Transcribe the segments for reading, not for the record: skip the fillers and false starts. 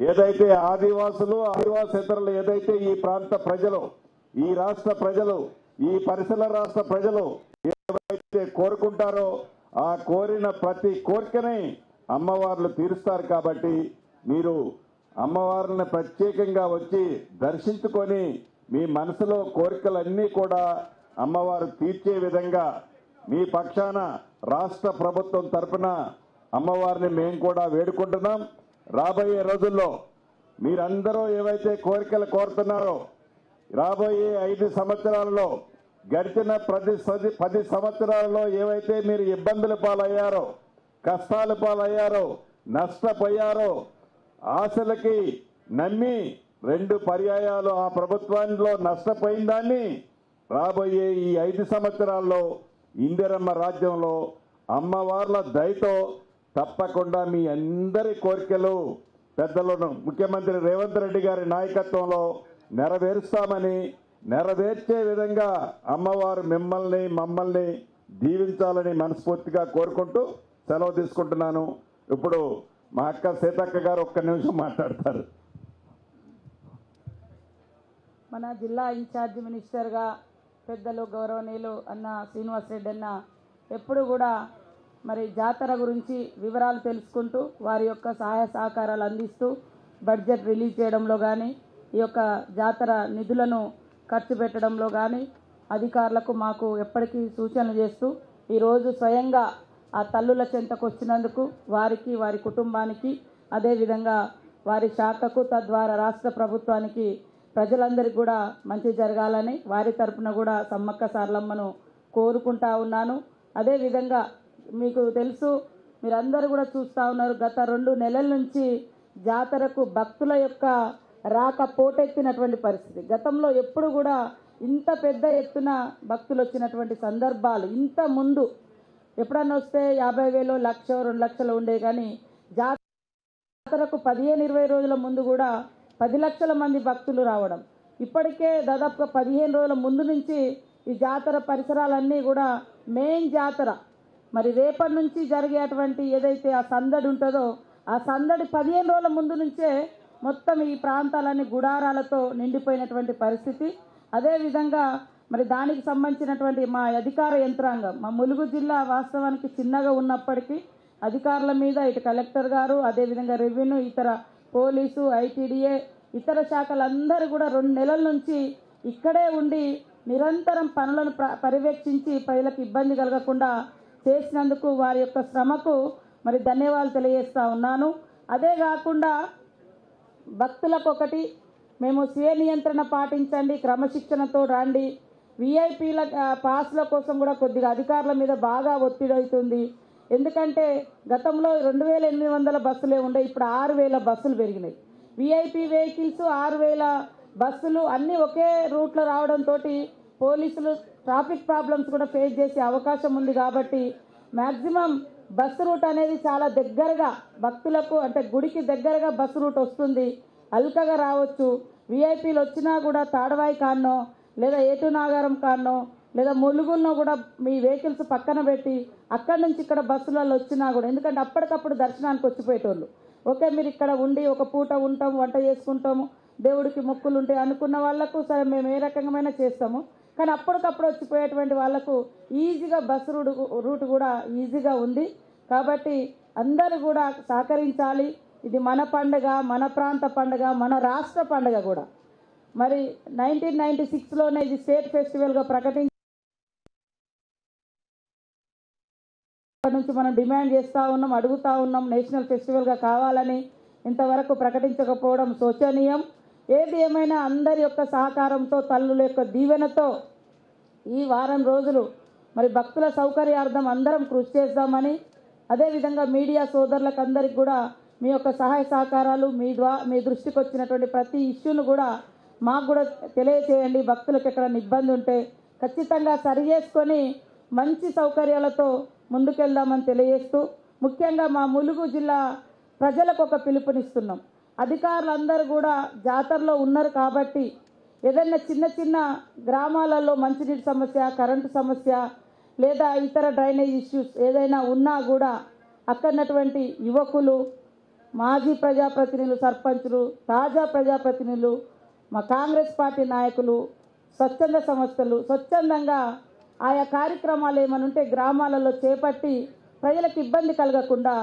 ఏదైతే ఆదివాసేతరులు ఏదైతే ఈ ప్రాంత ప్రజలు, ఈ రాష్ట్ర ప్రజలు, ఈ పరిసర రాష్ట్ర ప్రజలు ఏవైతే కోరుకుంటారో ఆ కోరిన ప్రతి కోరికని అమ్మవార్లు తీరుస్తారు. కాబట్టి మీరు అమ్మవారిని ప్రత్యేకంగా వచ్చి దర్శించుకొని మీ మనసులో కోరికలన్నీ కూడా అమ్మవారు తీర్చే విధంగా మీ పక్షాన రాష్ట్ర ప్రభుత్వం తరఫున అమ్మవారిని మేము కూడా వేడుకుంటున్నాం. రాబోయే రోజుల్లో మీరందరూ ఏవైతే కోరికలు కోరుతున్నారో రాబోయే 5 సంవత్సరాలలో గడిచిన 10 సంవత్సరాలలో ఏవైతే మీరు ఇబ్బందుల పాలయ్యారో, కష్టాల పాలయ్యారో, నష్టపోయారో, ఆశలకి నమ్మి 2 పర్యాయాలు ఆ ప్రభుత్వంలో నష్టపోయిన దాన్ని రాబోయే ఈ 5 సంవత్సరాల్లో ఇందిరమ్మ రాజ్యంలో అమ్మవార్ల దయతో తప్పకుండా మీ అందరి కోరికలు పెద్దలను ముఖ్యమంత్రి రేవంత్ రెడ్డి గారి నాయకత్వంలో నెరవేరుస్తామని, నెరవేర్చే విధంగా అమ్మవారు మమ్మల్ని దీవించాలని మనస్ఫూర్తిగా కోరుకుంటూ సెలవు తీసుకుంటున్నాను. ఇప్పుడు మా అక్క సీతక్క గారు ఒక్క నిమిషం మాట్లాడతారు. మన జిల్లా ఇన్ఛార్జ్ మినిస్టర్గా పెద్దలు గౌరవనీయులు అన్న శ్రీనివాస్ రెడ్డి అన్న ఎప్పుడు కూడా మరి జాతర గురించి వివరాలు తెలుసుకుంటూ వారి యొక్క సహాయ సహకారాలు అందిస్తూ బడ్జెట్ రిలీజ్ చేయడంలో కానీ ఈ యొక్క జాతర నిధులను ఖర్చు పెట్టడంలో కానీ అధికారులకు మాకు ఎప్పటికీ సూచనలు చేస్తూ ఈరోజు స్వయంగా ఆ తల్లుల చెంతకు వచ్చినందుకు వారికి, వారి కుటుంబానికి, అదేవిధంగా వారి శాఖకు, తద్వారా రాష్ట్ర ప్రభుత్వానికి, ప్రజలందరికీ కూడా మంచి జరగాలని వారి తరపున కూడా సమ్మక్క సారలమ్మను కోరుకుంటా ఉన్నాను. అదేవిధంగా మీకు తెలుసు, మీరందరూ కూడా చూస్తూ ఉన్నారు, గత 2 నెలల నుంచి జాతరకు భక్తుల యొక్క రాక పోటెత్తినటువంటి పరిస్థితి. గతంలో ఎప్పుడు కూడా ఇంత పెద్ద ఎత్తున భక్తులు వచ్చినటువంటి సందర్భాలు ఇంత ముందు ఎప్పుడన్నా వస్తే 50,000, 1,00,000, 2,00,000 ఉండే, కానీ జాతరకు 15-20 రోజుల ముందు కూడా 10 లక్షల మంది భక్తులు రావడం. ఇప్పటికే దాదాపుగా 15 రోజుల ముందు నుంచి ఈ జాతర పరిసరాలన్నీ కూడా మెయిన్ జాతర మరి రేపటి నుంచి జరిగేటువంటి ఏదైతే ఆ సందడి ఉంటుందో ఆ సందడి 15 రోజుల ముందు నుంచే మొత్తం ఈ ప్రాంతాలన్నీ గుడారాలతో నిండిపోయినటువంటి పరిస్థితి. అదేవిధంగా మరి దానికి సంబంధించినటువంటి మా అధికార యంత్రాంగం, మా ములుగు జిల్లా వాస్తవానికి చిన్నగా ఉన్నప్పటికీ అధికారుల మీద ఇటు కలెక్టర్ గారు, అదేవిధంగా రెవెన్యూ, ఇతర పోలీసు, ఐటీడీఏ, ఇతర శాఖలందరూ కూడా 2 నెలల నుంచి ఇక్కడే ఉండి నిరంతరం పనులను పర్యవేక్షించి ప్రజలకు ఇబ్బంది కలగకుండా చేసినందుకు వారి యొక్క శ్రమకు మరి ధన్యవాదాలు తెలియజేస్తా ఉన్నాను. అదే కాకుండా భక్తులకు ఒకటి, మేము స్వీయ నియంత్రణ పాటించండి, క్రమశిక్షణతో రండి. విఐపీల పాస్ల కోసం కూడా కొద్దిగా అధికారుల మీద బాగా ఒత్తిడి అవుతుంది. ఎందుకంటే గతంలో 2,800 బస్సులే ఉండే, ఇప్పుడు 6,000 బస్సులు పెరిగినాయి. విఐపీ వెహికల్స్ 6,000 బస్సులు అన్నీ ఒకే రూట్లో రావడంతో పోలీసులు ట్రాఫిక్ ప్రాబ్లమ్స్ కూడా ఫేస్ చేసే అవకాశం ఉంది. కాబట్టి మ్యాక్సిమం బస్సు రూట్ అనేది చాలా దగ్గరగా భక్తులకు, అంటే గుడికి దగ్గరగా బస్సు రూట్ వస్తుంది, అల్కగా రావచ్చు. విఐపీలు వచ్చినా కూడా తాడవాయి కాన్నో లేదా ఏటు నాగారం కాన్నో లేదా ములుగుల్లో కూడా మీ వెహికల్స్ పక్కన పెట్టి అక్కడి నుంచి ఇక్కడ బస్సులలో వచ్చినా కూడా, ఎందుకంటే అప్పటికప్పుడు దర్శనానికి వచ్చిపోయేటోళ్ళు, ఓకే మీరు ఇక్కడ ఉండి ఒక పూట ఉంటాము, వంట చేసుకుంటాము, దేవుడికి మొక్కులు ఉంటాయి అనుకున్న వాళ్లకు సరే మేము ఏ రకంగా చేస్తాము. కానీ అప్పటికప్పుడు వచ్చిపోయేటువంటి వాళ్లకు ఈజీగా బస్సు రూట్ కూడా ఈజీగా ఉంది. కాబట్టి అందరూ కూడా సహకరించాలి. ఇది మన పండుగ, మన ప్రాంత పండుగ, మన రాష్ట్ర పండుగ కూడా. మరి 1996లోనే ఇది స్టేట్ ఫెస్టివల్గా ప్రకటించి నుంచి మనం డిమాండ్ చేస్తూ ఉన్నాం, అడుగుతూ ఉన్నాం నేషనల్ ఫెస్టివల్గా కావాలని. ఇంతవరకు ప్రకటించకపోవడం శోచనీయం. ఏది ఏమైనా అందరి యొక్క సహకారంతో, తల్లుల యొక్క దీవెనతో ఈ వారం రోజులు మరి భక్తుల సౌకర్యార్థం అందరం కృషి చేద్దామని, అదేవిధంగా మీడియా సోదరులకు అందరికి కూడా మీ యొక్క సహాయ సహకారాలు మీ దృష్టికి వచ్చినటువంటి ప్రతి ఇష్యూను కూడా మాకు కూడా తెలియచేయండి. భక్తులకు ఎక్కడైనా ఇబ్బంది ఉంటే ఖచ్చితంగా సరి చేసుకొని మంచి సౌకర్యాలతో ముందుకెళ్దామని తెలియజేస్తూ, ముఖ్యంగా మా ములుగు జిల్లా ప్రజలకు ఒక పిలుపునిస్తున్నాం. అధికారులందరూ కూడా జాతరలో ఉన్నారు కాబట్టి ఏదైనా చిన్న చిన్న గ్రామాలలో మంచినీటి సమస్య, కరెంటు సమస్య లేదా ఇతర డ్రైనేజ్ ఇష్యూస్ ఏదైనా ఉన్నా కూడా అక్కడటువంటి యువకులు, మాజీ ప్రజాప్రతినిధులు, సర్పంచులు, తాజా ప్రజాప్రతినిధులు, మా కాంగ్రెస్ పార్టీ నాయకులు, స్వచ్ఛంద సంస్థలు స్వచ్ఛందంగా ఆయా కార్యక్రమాలు ఏమైనా ఉంటే గ్రామాలలో చేపట్టి ప్రజలకు ఇబ్బంది కలగకుండా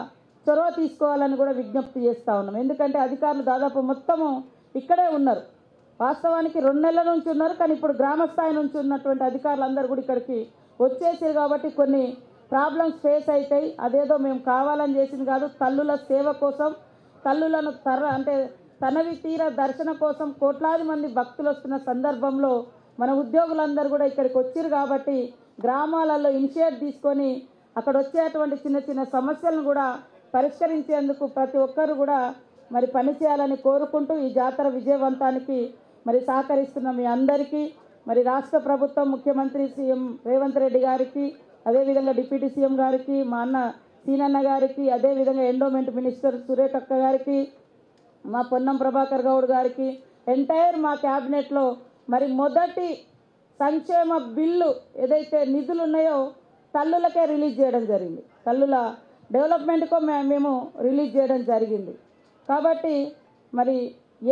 చొరవ తీసుకోవాలని కూడా విజ్ఞప్తి చేస్తూ ఉన్నాం. ఎందుకంటే అధికారులు దాదాపు మొత్తము ఇక్కడే ఉన్నారు. వాస్తవానికి 2 నెలల నుంచి ఉన్నారు, కానీ ఇప్పుడు గ్రామ స్థాయి నుంచి ఉన్నటువంటి అధికారులు అందరూ కూడా ఇక్కడికి వచ్చేసారు కాబట్టి కొన్ని ప్రాబ్లమ్స్ ఫేస్ అవుతాయి. అదేదో మేము కావాలని చేసింది కాదు, తల్లుల సేవ కోసం, తల్లులను తనవి తీర దర్శన కోసం కోట్లాది మంది భక్తులు వస్తున్న సందర్భంలో మన ఉద్యోగులందరూ కూడా ఇక్కడికి వచ్చారు కాబట్టి గ్రామాలలో ఇనిషియేట్ తీసుకొని అక్కడ వచ్చేటువంటి చిన్న చిన్న సమస్యలను కూడా పరిష్కరించేందుకు ప్రతి ఒక్కరు కూడా మరి పనిచేయాలని కోరుకుంటూ ఈ జాతర విజయవంతానికి మరి సహకరిస్తున్న మీ అందరికీ, మరి రాష్ట్ర ప్రభుత్వం ముఖ్యమంత్రి సీఎం రేవంత్ రెడ్డి గారికి, అదేవిధంగా డిప్యూటీ సీఎం గారికి, మా అన్న సీనన్న గారికి, అదేవిధంగా ఎండోమెంట్ మినిస్టర్ సురేఖ అక్క గారికి, మా పొన్నం ప్రభాకర్ గౌడ్ గారికి, ఎంటైర్ మా క్యాబినెట్లో మరి మొదటి సంక్షేమ బిల్లు ఏదైతే నిధులు ఉన్నాయో తల్లులకే రిలీజ్ చేయడం జరిగింది. తల్లుల డెవలప్మెంట్కో మేము రిలీజ్ చేయడం జరిగింది. కాబట్టి మరి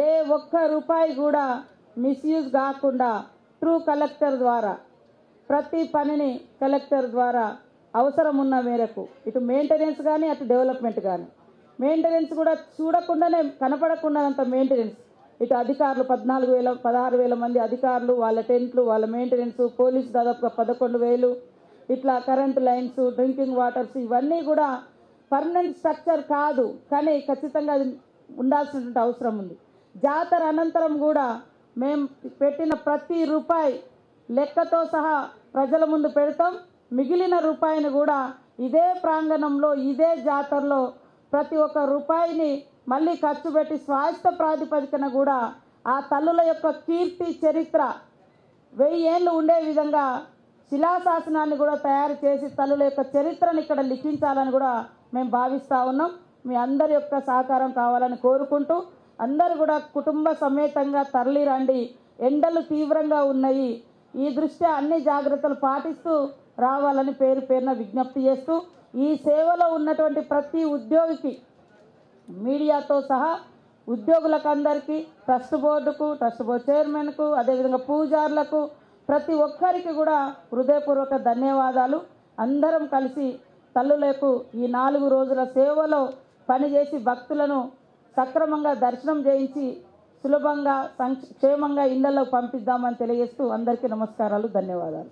ఏ ఒక్క రూపాయి కూడా మిస్యూజ్ కాకుండా ట్రూ కలెక్టర్ ద్వారా ప్రతి పనిని కలెక్టర్ ద్వారా అవసరం ఉన్న మేరకు ఇటు మెయింటెనెన్స్ కానీ అటు డెవలప్మెంట్ కానీ, మెయింటెనెన్స్ కూడా చూడకుండానే కనపడకుండానంత మెయింటెనెన్స్, ఇటు అధికారులు 16,000 మంది అధికారులు, వాళ్ళ టెంట్లు, వాళ్ళ మెయింటెనెన్స్, పోలీసు దాదాపుగా 11,000, ఇట్లా కరెంటు లైన్స్, డ్రింకింగ్ వాటర్స్, ఇవన్నీ కూడా పర్మనెంట్ స్ట్రక్చర్ కాదు, కానీ ఖచ్చితంగా అది ఉండాల్సినటువంటి అవసరం ఉంది. జాతర అనంతరం కూడా మేము పెట్టిన ప్రతి రూపాయి లెక్కతో సహా ప్రజల ముందు పెడతాం. మిగిలిన రూపాయిని కూడా ఇదే ప్రాంగణంలో ఇదే జాతరలో ప్రతి ఒక్క రూపాయిని మళ్ళీ ఖర్చు పెట్టి స్వాస్థ్య ప్రాతిపదికన కూడా ఆ తల్లుల యొక్క కీర్తి చరిత్ర 1000 ఏళ్ళు ఉండే విధంగా శిలాశాసనాన్ని కూడా తయారు చేసి తల్లుల యొక్క చరిత్రను ఇక్కడ లిఖించాలని కూడా మేము భావిస్తూ ఉన్నాం. మీ అందరి యొక్క సహకారం కావాలని కోరుకుంటూ అందరూ కూడా కుటుంబ సమేతంగా తరలి రండి. ఎండలు తీవ్రంగా ఉన్నాయి, ఈ దృష్ట్యా అన్ని జాగ్రత్తలు పాటిస్తూ రావాలని పేరున విజ్ఞప్తి చేస్తూ ఈ సేవలో ఉన్నటువంటి ప్రతి ఉద్యోగికి, మీడియాతో సహా ఉద్యోగులకు అందరికీ, ట్రస్ట్ బోర్డుకు, ట్రస్ట్ బోర్డు చైర్మన్కు, అదేవిధంగా పూజారులకు, ప్రతి ఒక్కరికి కూడా హృదయపూర్వక ధన్యవాదాలు. అందరం కలిసి తల్లులకు ఈ 4 రోజుల సేవలో పనిచేసి భక్తులను సక్రమంగా దర్శనం చేయించి సులభంగా క్షేమంగా ఇళ్లలో పంపిద్దామని తెలియజేస్తూ అందరికీ నమస్కారాలు, ధన్యవాదాలు.